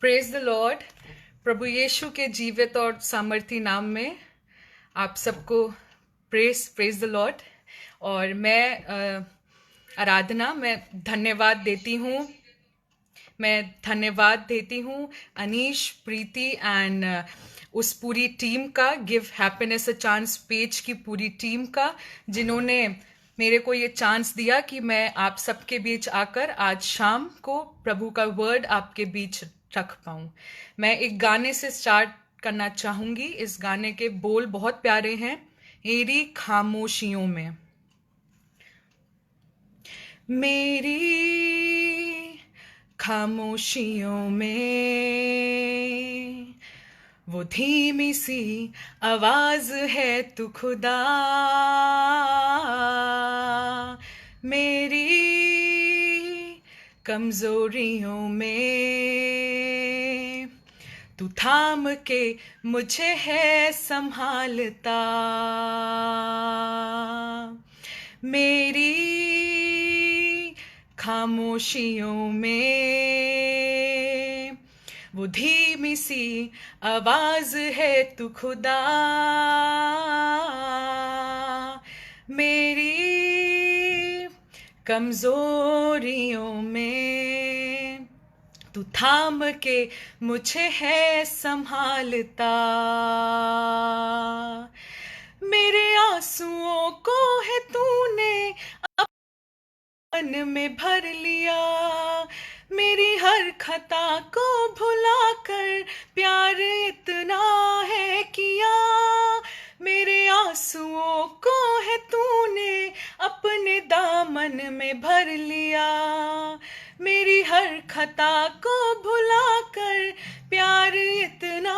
Praise the Lord. प्रभु यीशु के जीवित और सामर्थी नाम में आप सबको प्रेज द लॉर्ड। और मैं आराधना मैं धन्यवाद देती हूँ अनीश, प्रीति एंड उस पूरी टीम का, give happiness a chance page की पूरी टीम का, जिन्होंने मेरे को ये चांस दिया कि मैं आप सबके बीच आकर आज शाम को प्रभु का वर्ड आपके बीच रख पाऊं। मैं एक गाने से स्टार्ट करना चाहूंगी। इस गाने के बोल बहुत प्यारे हैं। मेरी खामोशियों में, मेरी खामोशियों में वो धीमी सी आवाज है तू खुदा, मेरी कमजोरियों में तू थाम के मुझे है संभालता, मेरी खामोशियों में वो धीमी सी आवाज है तू खुदा, मेरी कमजोरियों में तू थाम के मुझे है संभालता, मेरे आंसुओं को है तूने मन में भर लिया, मेरी हर खता को भुलाकर प्यार इतना है किया, मेरे आंसुओं को है तूने अपने दामन में भर लिया, मेरी हर खता को भुलाकर प्यार इतना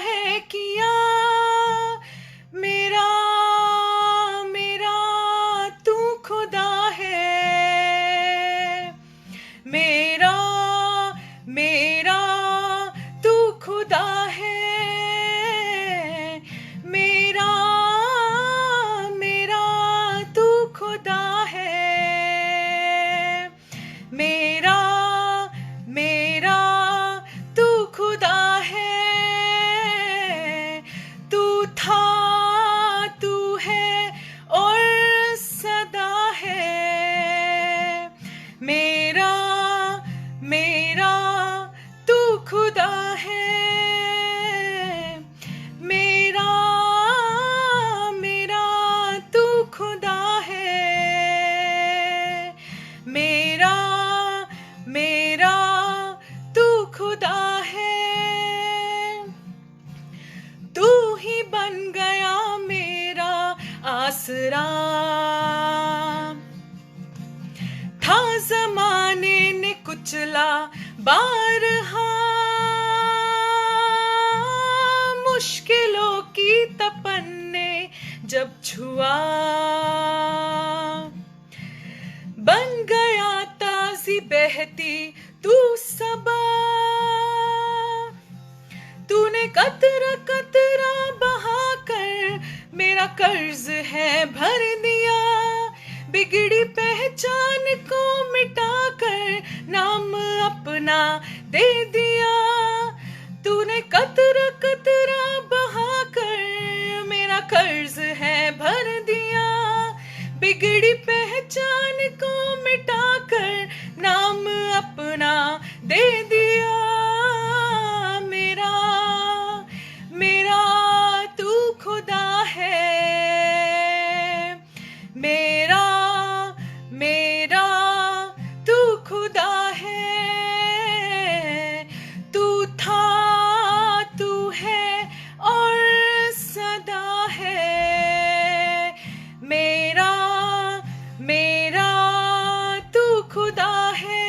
है किया, मेरा मेरा तू खुदा है, मेरा मेरा तू खुदा है, मेरा मेरा तू खुदा है, मेरा मेरा तू खुदा है, तू था, तू है और सदा है, मेरा मेरा तू खुदा है, मेरा मेरा तू खुदा है, मेरा मेरा तू खुदा है, तू ही बन गया मेरा आसरा, था जमाने ने कुचला बारहा, मुश्किलों की तपन ने जब छुआ, बन गया ताजी बहती तू सबा, तूने कतरा कतरा बहाकर मेरा कर्ज है भर दिया, बिगड़ी पहचान को मिटाकर नाम अपना दे दिया, तूने कतरा कतरा बहाकर मेरा कर्ज है भर दिया, बिगड़ी पहचान को मिटाकर नाम अपना दे दिया, मेरा मेरा तू खुदा है, मेरा मेरा तू खुदा है, तू था, तू है और सदा है, मेरा मेरा तू खुदा है,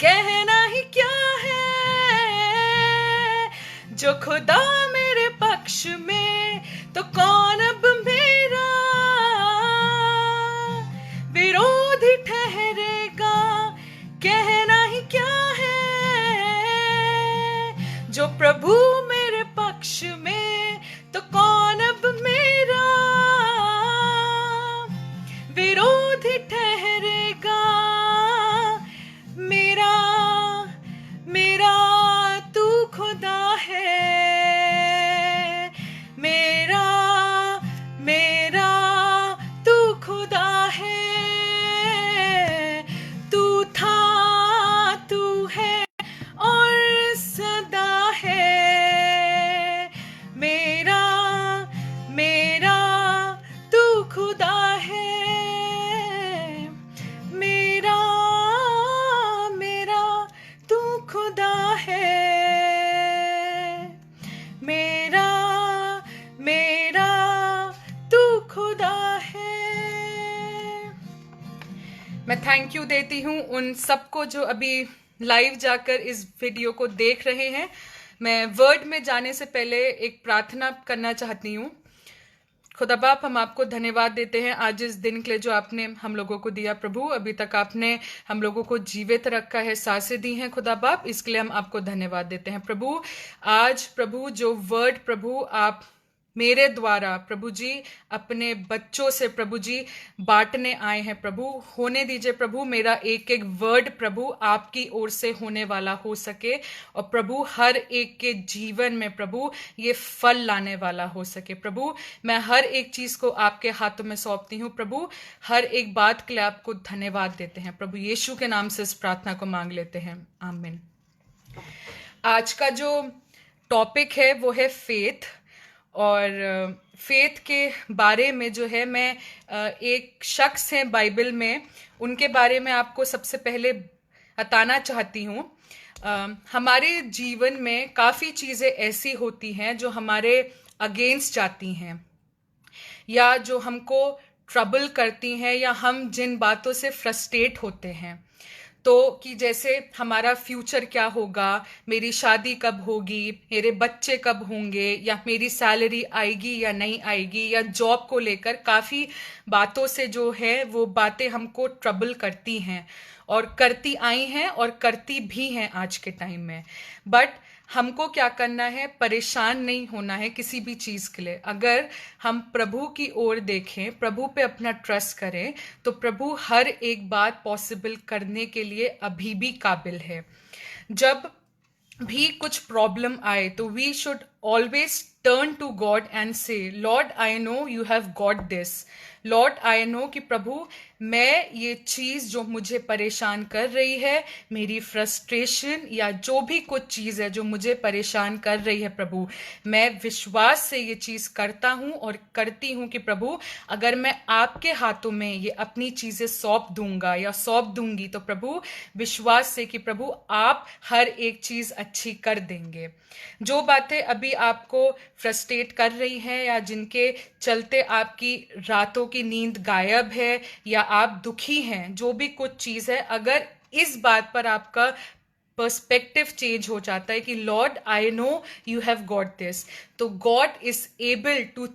कहना ही क्या है जो खुदा मेरे पक्ष में, तो कौन अब मेरा विरोधी ठहरेगा, कहना ही क्या है जो प्रभु मेरे पक्ष में, तो कौन अब मेरा विरोधी ठहरेगा, मेरा मेरा थैंक यू देती हूँ उन सबको जो अभी लाइव जाकर इस वीडियो को देख रहे हैं। मैं वर्ड में जाने से पहले एक प्रार्थना करना चाहती हूँ। खुदा बाप, हम आपको धन्यवाद देते हैं आज इस दिन के लिए जो आपने हम लोगों को दिया। प्रभु, अभी तक आपने हम लोगों को जीवित रखा है, सांसें दी हैं खुदा बाप, इसके लिए हम आपको धन्यवाद देते हैं। प्रभु, आज प्रभु जो वर्ड प्रभु आप मेरे द्वारा प्रभु जी अपने बच्चों से प्रभु जी बांटने आए हैं, प्रभु होने दीजिए प्रभु मेरा एक एक वर्ड प्रभु आपकी ओर से होने वाला हो सके, और प्रभु हर एक के जीवन में प्रभु ये फल लाने वाला हो सके। प्रभु, मैं हर एक चीज को आपके हाथों में सौंपती हूँ प्रभु, हर एक बात के लिए आपको धन्यवाद देते हैं। प्रभु यीशु के नाम से इस प्रार्थना को मांग लेते हैं, आमीन। आज का जो टॉपिक है वो है फेथ, और फेथ के बारे में जो है मैं एक शख्स हैं बाइबल में, उनके बारे में आपको सबसे पहले बताना चाहती हूँ। हमारे जीवन में काफ़ी चीज़ें ऐसी होती हैं जो हमारे अगेंस्ट जाती हैं, या जो हमको ट्रबल करती हैं, या हम जिन बातों से फ्रस्ट्रेट होते हैं। तो कि जैसे हमारा फ्यूचर क्या होगा, मेरी शादी कब होगी, मेरे बच्चे कब होंगे, या मेरी सैलरी आएगी या नहीं आएगी, या जॉब को लेकर काफ़ी बातों से जो है वो बातें हमको ट्रबल करती हैं, और करती आई हैं और करती भी हैं आज के टाइम में। बट हमको क्या करना है, परेशान नहीं होना है किसी भी चीज़ के लिए। अगर हम प्रभु की ओर देखें, प्रभु पे अपना ट्रस्ट करें, तो प्रभु हर एक बात पॉसिबल करने के लिए अभी भी काबिल है। जब भी कुछ प्रॉब्लम आए तो we should always turn to God and say, Lord I know you have got this, Lord I know कि प्रभु मैं ये चीज़ जो मुझे परेशान कर रही है, मेरी फ्रस्ट्रेशन या जो भी कुछ चीज़ है जो मुझे परेशान कर रही है, प्रभु मैं विश्वास से ये चीज़ करता हूँ और करती हूँ कि प्रभु अगर मैं आपके हाथों में ये अपनी चीज़ें सौंप दूंगा या सौंप दूंगी, तो प्रभु विश्वास से कि प्रभु आप हर एक चीज़ अच्छी कर देंगे। जो बातें अभी आपको फ्रस्ट्रेट कर रही हैं, या जिनके चलते आपकी रातों की नींद गायब है, या आप दुखी हैं, जो भी कुछ चीज़ है, अगर इस बात पर आपका पर्सपेक्टिव चेंज हो जाता है कि Lord I know you have got this, तो God is able to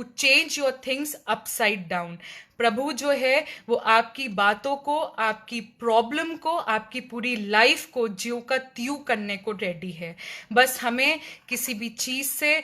change your things upside down. प्रभु जो है वो आपकी बातों को, आपकी प्रॉब्लम को, आपकी पूरी लाइफ को ज्यों का त्यों करने को रेडी है। बस हमें किसी भी चीज़ से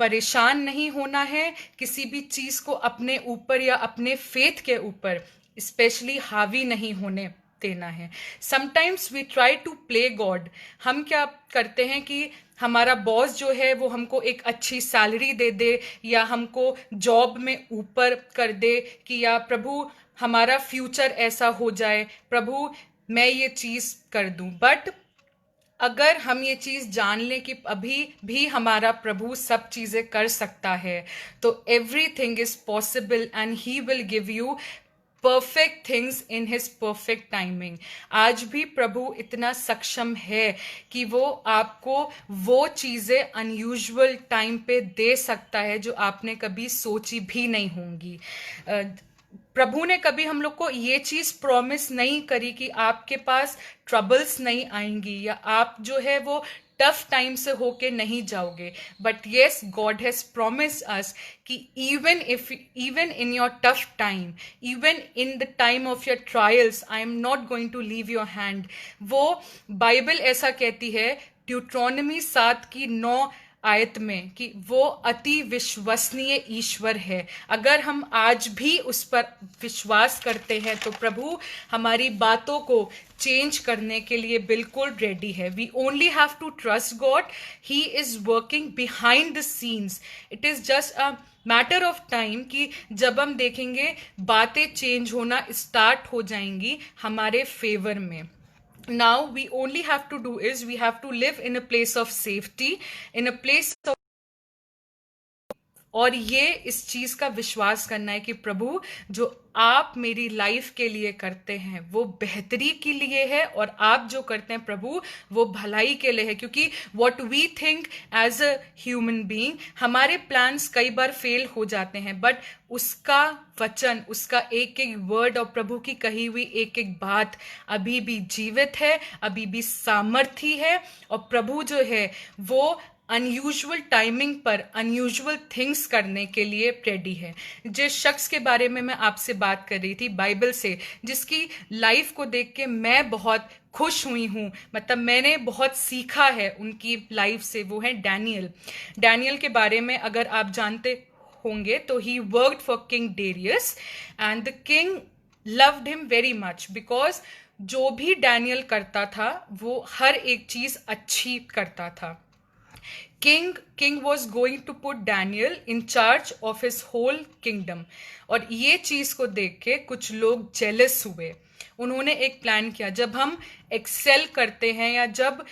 परेशान नहीं होना है, किसी भी चीज़ को अपने ऊपर या अपने फेथ के ऊपर स्पेशली हावी नहीं होने देना है। Sometimes we try to play God. हम क्या करते हैं कि हमारा बॉस जो है वो हमको एक अच्छी सैलरी दे दे, या हमको जॉब में ऊपर कर दे, कि या प्रभु हमारा फ्यूचर ऐसा हो जाए, प्रभु मैं ये चीज़ कर दूं। बट अगर हम ये चीज़ जान लें कि अभी भी हमारा प्रभु सब चीज़ें कर सकता है, तो everything is possible and he will give you perfect things in his perfect timing. आज भी प्रभु इतना सक्षम है कि वो आपको वो चीज़ें अनयूजुअल टाइम पे दे सकता है जो आपने कभी सोची भी नहीं होंगी। प्रभु ने कभी हम लोग को ये चीज़ प्रॉमिस नहीं करी कि आपके पास ट्रबल्स नहीं आएंगी, या आप जो है वो टफ टाइम से होके नहीं जाओगे। But yes, God has promised us कि even in your tough time, even in the time of your trials, I am not going to leave your hand. वो बाइबल ऐसा कहती है ड्यूट्रॉनमी 7:9 आयत में कि वो अति विश्वसनीय ईश्वर है। अगर हम आज भी उस पर विश्वास करते हैं तो प्रभु हमारी बातों को चेंज करने के लिए बिल्कुल रेडी है। We only have to trust God, he is working behind the scenes. It is just a matter of time कि जब हम देखेंगे बातें चेंज होना स्टार्ट हो जाएंगी हमारे फेवर में। Now we only have to do is we have to live in a place of safety, in a place और ये इस चीज का विश्वास करना है कि प्रभु जो आप मेरी लाइफ के लिए करते हैं वो बेहतरी के लिए है, और आप जो करते हैं प्रभु वो भलाई के लिए है। क्योंकि what we think as a human being, हमारे प्लान्स कई बार फेल हो जाते हैं, बट उसका वचन, उसका एक एक वर्ड और प्रभु की कही हुई एक एक बात अभी भी जीवित है, अभी भी सामर्थी है। और प्रभु जो है वो अनयूजुअल टाइमिंग पर अनयूजुअल थिंग्स करने के लिए रेडी है। जिस शख्स के बारे में मैं आपसे बात कर रही थी बाइबल से, जिसकी लाइफ को देख के मैं बहुत खुश हुई हूँ, मतलब मैंने बहुत सीखा है उनकी लाइफ से, वो है डैनियल। डैनियल के बारे में अगर आप जानते होंगे तो he worked for king Darius and the king loved him very much, because जो भी डैनियल करता था वो हर एक चीज अच्छी करता था। king was going to put Daniel in charge of his whole kingdom, और ये चीज को देख के कुछ लोग जेलस हुए। उन्होंने एक प्लान किया, जब हम एक्सेल करते हैं या जब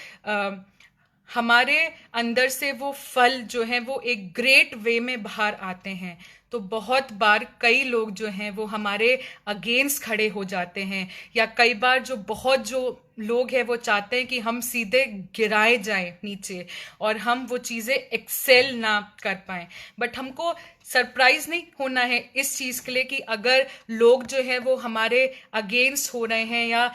हमारे अंदर से वो फल जो हैं वो एक ग्रेट वे में बाहर आते हैं, तो बहुत बार कई लोग जो हैं वो हमारे अगेंस्ट खड़े हो जाते हैं, या कई बार जो लोग हैं वो चाहते हैं कि हम सीधे गिराए जाएं नीचे और हम वो चीज़ें एक्सेल ना कर पाएं। बट हमको सरप्राइज नहीं होना है इस चीज़ के लिए कि अगर लोग जो है वो हमारे अगेंस्ट हो रहे हैं या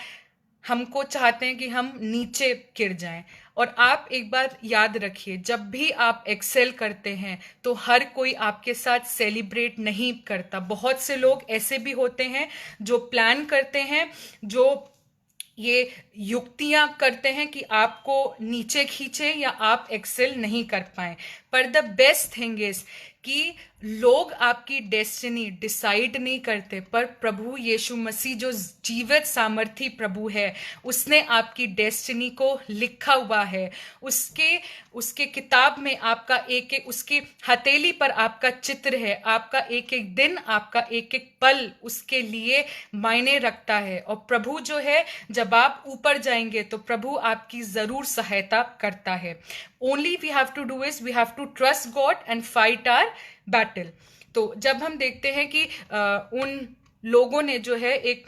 हमको चाहते हैं कि हम नीचे गिर जाएं। और आप एक बात याद रखिए, जब भी आप एक्सेल करते हैं तो हर कोई आपके साथ सेलिब्रेट नहीं करता। बहुत से लोग ऐसे भी होते हैं जो प्लान करते हैं, जो ये युक्तियां करते हैं कि आपको नीचे खींचे या आप एक्सेल नहीं कर पाए। पर द बेस्ट थिंग इज कि लोग आपकी डेस्टिनी डिसाइड नहीं करते, पर प्रभु यीशु मसीह जो जीवित सामर्थी प्रभु है, उसने आपकी डेस्टिनी को लिखा हुआ है। उसके किताब में आपका एक एक, उसकी हथेली पर आपका चित्र है। आपका एक एक दिन, आपका एक एक पल उसके लिए मायने रखता है। और प्रभु जो है, जब आप ऊपर जाएंगे तो प्रभु आपकी जरूर सहायता करता है। Only we have to do is we have to trust God and fight our battle. तो जब हम देखते हैं कि उन लोगों ने जो है एक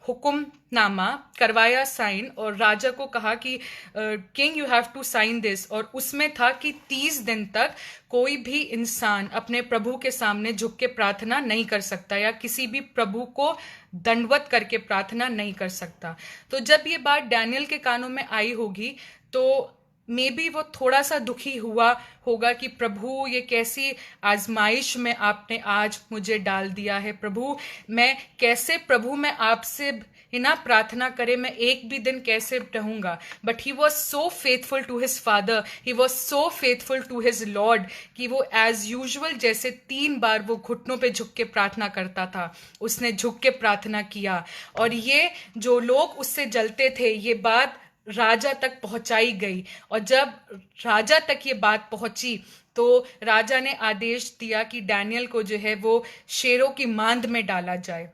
हुक्मनामा करवाया साइन, और राजा को कहा कि king you have to sign this, और उसमें था कि 30 दिन तक कोई भी इंसान अपने प्रभु के सामने झुक के प्रार्थना नहीं कर सकता या किसी भी प्रभु को दंडवत करके प्रार्थना नहीं कर सकता। तो जब ये बात डैनियल के कानों में आई होगी तो मे बी वो थोड़ा सा दुखी हुआ होगा कि प्रभु ये कैसी आजमाइश में आपने आज मुझे डाल दिया है। प्रभु मैं कैसे, प्रभु मैं आपसे ना प्रार्थना करे, मैं एक भी दिन कैसे रहूंगा। But he was so faithful to his father, he was so faithful to his lord कि वो एज यूजुअल जैसे 3 बार वो घुटनों पे झुक के प्रार्थना करता था, उसने झुक के प्रार्थना किया। और ये जो लोग उससे जलते थे, ये बात राजा तक पहुंचाई गई, और जब राजा तक ये बात पहुंची तो राजा ने आदेश दिया कि डैनियल को जो है वो शेरों की मांद में डाला जाए।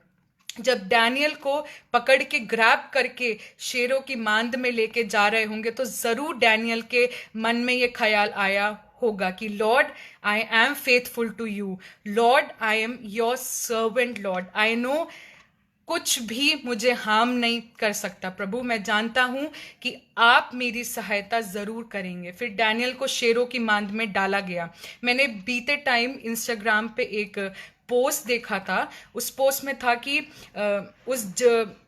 जब डैनियल को पकड़ के ग्रैब करके शेरों की मांद में लेके जा रहे होंगे तो जरूर डैनियल के मन में ये ख्याल आया होगा कि Lord I am faithful to you, lord I am your servant, lord I know कुछ भी मुझे हार्म नहीं कर सकता। प्रभु मैं जानता हूं कि आप मेरी सहायता जरूर करेंगे। फिर डैनियल को शेरों की मांद में डाला गया। मैंने बीते टाइम इंस्टाग्राम पे एक पोस्ट देखा था। उस पोस्ट में था कि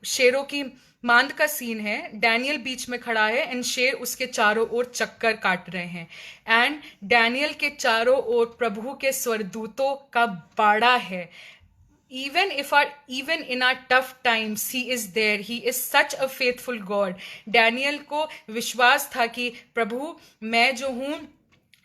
शेरों की मांद का सीन है, डैनियल बीच में खड़ा है एंड शेर उसके चारों ओर चक्कर काट रहे हैं, एंड डैनियल के चारों ओर प्रभु के स्वर्गदूतों का बाड़ा है। Even in our tough times, he is there. He is such a faithful God. Daniel को विश्वास था कि प्रभु मैं जो हूं,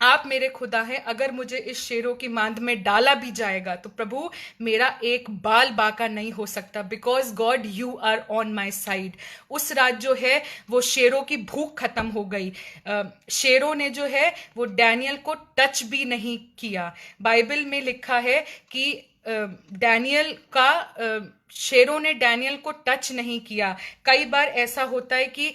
आप मेरे खुदा हैं, अगर मुझे इस शेरों की मांद में डाला भी जाएगा तो प्रभु मेरा एक बाल बाका नहीं हो सकता, because God you are on my side. उस रात जो है वो शेरों की भूख खत्म हो गई। शेरों ने जो है वो डैनियल को टच भी नहीं किया। बाइबल में लिखा है कि डैनियल का शेरों ने डैनियल को टच नहीं किया। कई बार ऐसा होता है कि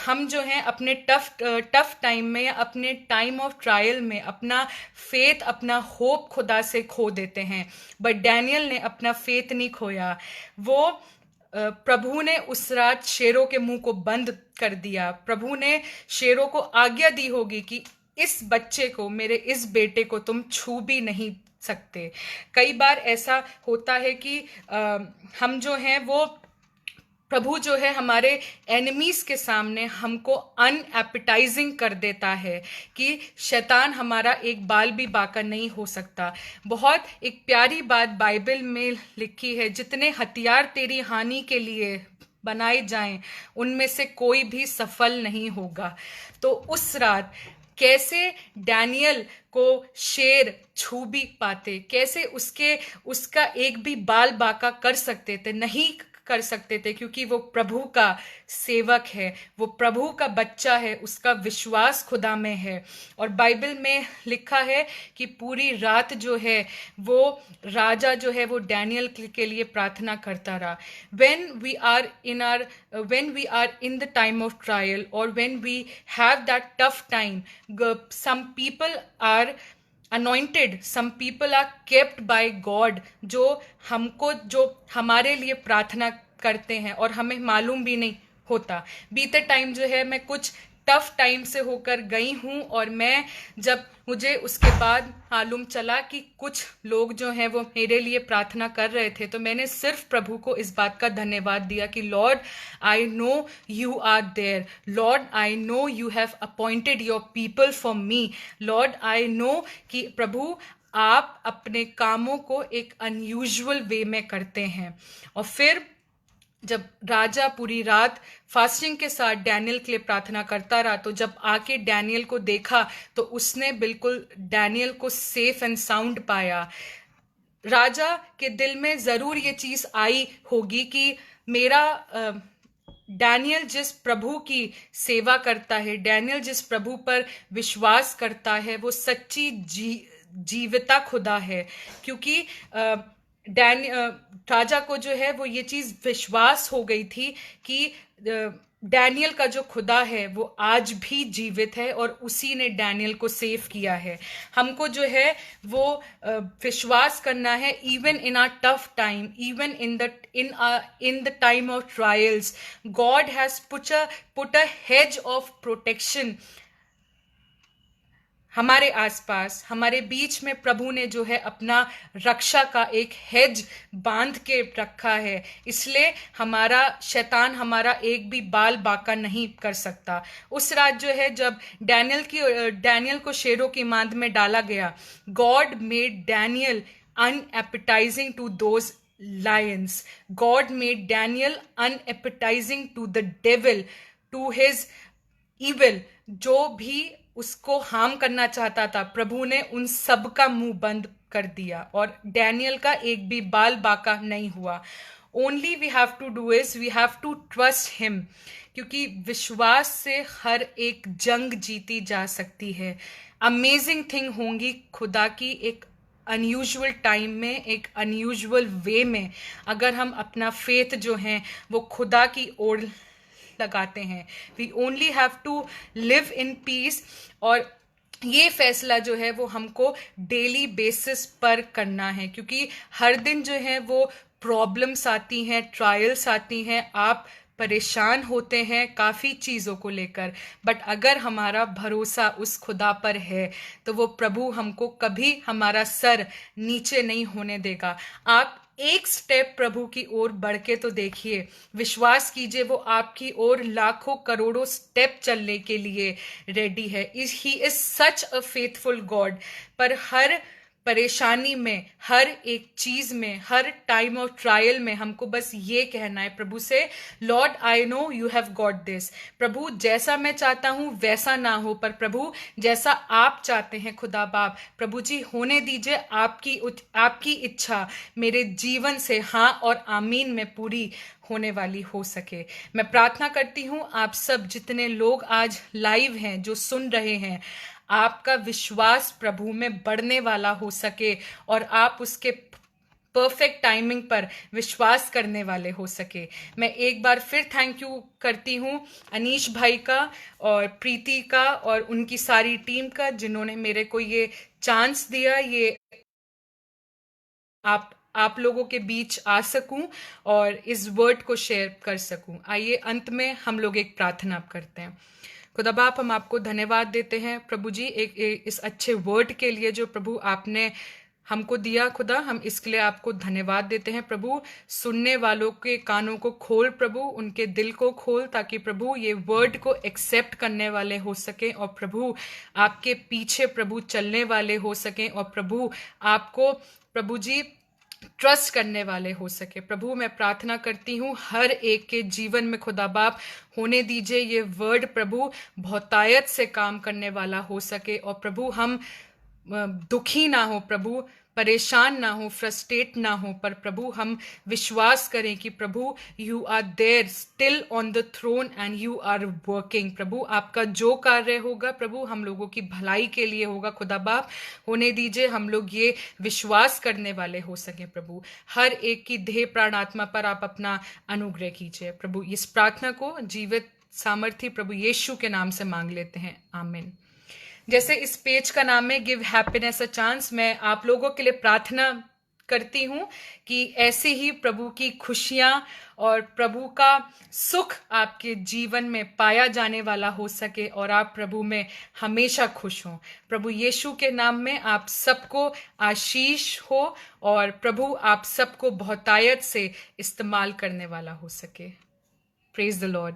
हम जो हैं अपने टफ टाइम में या अपने टाइम ऑफ ट्रायल में अपना फेथ, अपना होप खुदा से खो देते हैं, बट डैनियल ने अपना फेथ नहीं खोया। वो प्रभु ने उस रात शेरों के मुंह को बंद कर दिया। प्रभु ने शेरों को आज्ञा दी होगी कि इस बच्चे को, मेरे इस बेटे को तुम छू भी नहीं सकते। कई बार ऐसा होता है कि हम जो हैं वो, प्रभु जो है हमारे एनिमीज के सामने हमको अनएपेटाइजिंग कर देता है कि शैतान हमारा एक बाल भी बाका नहीं हो सकता। बहुत एक प्यारी बात बाइबल में लिखी है, जितने हथियार तेरी हानि के लिए बनाए जाएं उनमें से कोई भी सफल नहीं होगा। तो उस रात कैसे डैनियल को शेर छू भी पाते, कैसे उसका एक भी बाल बाका कर सकते थे? नहीं कर सकते थे, क्योंकि वो प्रभु का सेवक है, वो प्रभु का बच्चा है, उसका विश्वास खुदा में है। और बाइबल में लिखा है कि पूरी रात जो है वो राजा जो है वो डैनियल के लिए प्रार्थना करता रहा। when we are in our when we are in the time of trial, or when we have that tough time, some people are anointed, some people are kept by God, जो हमारे लिए प्रार्थना करते हैं और हमें मालूम भी नहीं होता। बीते टाइम जो है मैं कुछ टफ टाइम से होकर गई हूँ, और जब मुझे उसके बाद मालूम चला कि कुछ लोग जो हैं वो मेरे लिए प्रार्थना कर रहे थे, तो मैंने सिर्फ प्रभु को इस बात का धन्यवाद दिया कि Lord, I know you are there, lord I know you have appointed your people for me, lord I know कि प्रभु आप अपने कामों को एक अनयूजुअल वे में करते हैं। और फिर जब राजा पूरी रात फास्टिंग के साथ डैनियल के लिए प्रार्थना करता रहा, तो जब आके डैनियल को देखा तो उसने बिल्कुल डैनियल को सेफ एंड साउंड पाया। राजा के दिल में जरूर ये चीज आई होगी कि मेरा डैनियल जिस प्रभु की सेवा करता है, डैनियल जिस प्रभु पर विश्वास करता है, वो सच्ची जीविता खुदा है। क्योंकि राजा को जो है वो ये चीज विश्वास हो गई थी कि डैनियल का जो खुदा है वो आज भी जीवित है और उसी ने डैनियल को सेव किया है। हमको जो है वो विश्वास करना है, even in are tough time, even in the time of trials, God has put a hedge of protection हमारे आसपास, हमारे बीच में। प्रभु ने जो है अपना रक्षा का एक हेज बांध के रखा है, इसलिए हमारा शैतान हमारा एक भी बाल बाका नहीं कर सकता। उस रात जो है जब डैनियल को शेरों की मांद में डाला गया, God made Daniel unappetizing to those lions. God made Daniel unappetizing to the devil, to his evil. जो भी उसको हार्म करना चाहता था, प्रभु ने उन सब का मुंह बंद कर दिया और डैनियल का एक भी बाल बाका नहीं हुआ। Only we have to do is we have to trust him, क्योंकि विश्वास से हर एक जंग जीती जा सकती है। अमेजिंग थिंग होंगी खुदा की एक अनयूजुअल टाइम में, एक अनयूजुअल वे में, अगर हम अपना फेथ जो है वो खुदा की ओर लगाते हैं। We only have to live in peace. और ये फैसला जो है वो हमको डेली बेसिस पर करना है, क्योंकि हर दिन जो है वो प्रॉब्लम्स आती हैं, ट्रायल्स आती हैं, आप परेशान होते हैं काफ़ी चीज़ों को लेकर, बट अगर हमारा भरोसा उस खुदा पर है तो वो प्रभु हमको कभी हमारा सर नीचे नहीं होने देगा। आप एक स्टेप प्रभु की ओर बढ़ के तो देखिए, विश्वास कीजिए वो आपकी ओर लाखों करोड़ों स्टेप चलने के लिए रेडी है। He is such a faithful God. पर हर परेशानी में, हर एक चीज में, हर टाइम ऑफ ट्रायल में हमको बस ये कहना है प्रभु से, Lord I know you have got this. प्रभु जैसा मैं चाहता हूं वैसा ना हो, पर प्रभु जैसा आप चाहते हैं खुदा बाप, प्रभु जी होने दीजिए आपकी इच्छा मेरे जीवन से हाँ और आमीन में पूरी होने वाली हो सके। मैं प्रार्थना करती हूँ आप सब जितने लोग आज लाइव हैं, जो सुन रहे हैं, आपका विश्वास प्रभु में बढ़ने वाला हो सके और आप उसके परफेक्ट टाइमिंग पर विश्वास करने वाले हो सके। मैं एक बार फिर थैंक यू करती हूँ अनीश भाई का और प्रीति का और उनकी सारी टीम का, जिन्होंने मेरे को ये चांस दिया, ये आप लोगों के बीच आ सकूं और इस वर्ड को शेयर कर सकूं। आइए अंत में हम लोग एक प्रार्थना करते हैं। खुदा बाप, हम आपको धन्यवाद देते हैं प्रभु जी इस अच्छे वर्ड के लिए जो प्रभु आपने हमको दिया। खुदा, हम इसके लिए आपको धन्यवाद देते हैं प्रभु। सुनने वालों के कानों को खोल प्रभु, उनके दिल को खोल, ताकि प्रभु ये वर्ड को एक्सेप्ट करने वाले हो सके और प्रभु आपके पीछे प्रभु चलने वाले हो सकें और प्रभु आपको प्रभु जी ट्रस्ट करने वाले हो सके। प्रभु मैं प्रार्थना करती हूँ हर एक के जीवन में खुदा बाप होने दीजिए ये वर्ड प्रभु बहुतायत से काम करने वाला हो सके और प्रभु हम दुखी ना हो प्रभु, परेशान ना हो, फ्रस्ट्रेट ना हो, पर प्रभु हम विश्वास करें कि प्रभु you are there still on the throne and you are working. प्रभु आपका जो कार्य होगा प्रभु हम लोगों की भलाई के लिए होगा। खुदा बाप होने दीजिए हम लोग ये विश्वास करने वाले हो सके प्रभु। हर एक की देह प्राण आत्मा पर आप अपना अनुग्रह कीजिए प्रभु। इस प्रार्थना को जीवित सामर्थी प्रभु यीशु के नाम से मांग लेते हैं, आमीन। जैसे इस पेज का नाम है गिव हैप्पीनेस अ चांस, मैं आप लोगों के लिए प्रार्थना करती हूँ कि ऐसे ही प्रभु की खुशियाँ और प्रभु का सुख आपके जीवन में पाया जाने वाला हो सके और आप प्रभु में हमेशा खुश हों। प्रभु यीशु के नाम में आप सबको आशीष हो और प्रभु आप सबको बहुतायत से इस्तेमाल करने वाला हो सके। Praise the Lord.